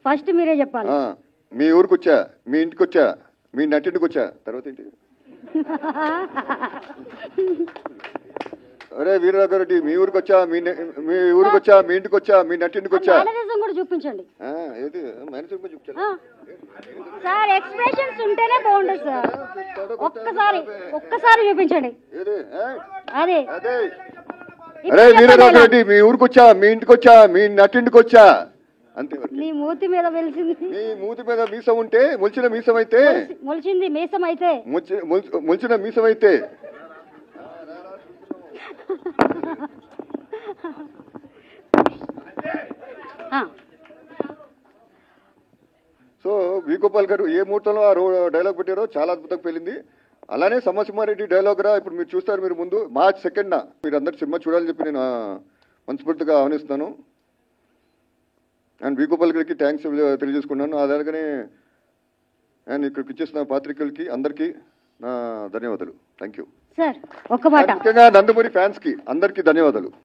First మీరే చెప్పాలి. మీ ఊరికి వచ్చా, మీ ఇంటికి వచ్చా, మీ నటింటికి వచ్చా, తర్వాత ఏంటి? అరే వీరరాఘవరెడ్డి, మీ ఊరికి వచ్చా, మీ ఊరికి వచ్చా, మీ ఇంటికి వచ్చా, మీ నటింటికి వచ్చా. కూడా చూపించండి. ఏది మేనేజర్ చూపించాలి సార్, ఎక్స్ప్రెషన్స్ ఉంటేనే బాగుంటుంది సార్. ఒక్కసారి చూపించండి. అదే అరే వీరరాఘవరెడ్డి, మీ ఊరికి వచ్చా, మీ ఇంటికి వచ్చా, మీ నటింటికి వచ్చా, అంతే. నీ మూతి మీద వెలిసింది. మీ మూతి మీద మీసం ఉంటే మొలిచిన మీసం అయితే, మొలిచింది మీసం అయితే, మొలిచిన మీసం అయితే. సో వి గోపాల్ గారు ఏ ముహూర్తంలో ఆ డైలాగ్ పెట్టారో చాలా అద్భుతంగా పెళ్ళింది. అలానే సమసింహారెడ్డి డైలాగ్ రా ఇప్పుడు మీరు చూస్తారు. మీరు ముందు మార్చ్ 2న మీరు అందరు సినిమా చూడాలని చెప్పి నేను మనస్ఫూర్తిగా ఆహ్వానిస్తున్నాను. అండ్ వి గోపాల్ గారికి థ్యాంక్స్ తెలియజేసుకున్నాను. అలాగనే అండ్ ఇక్కడికి ఇచ్చేసిన పాత్రికలకి అందరికీ నా ధన్యవాదాలు. Thank you. సార్ ఒక్క మాట, ముఖ్యంగా నందమూరి ఫ్యాన్స్ కి అందరికీ ధన్యవాదాలు.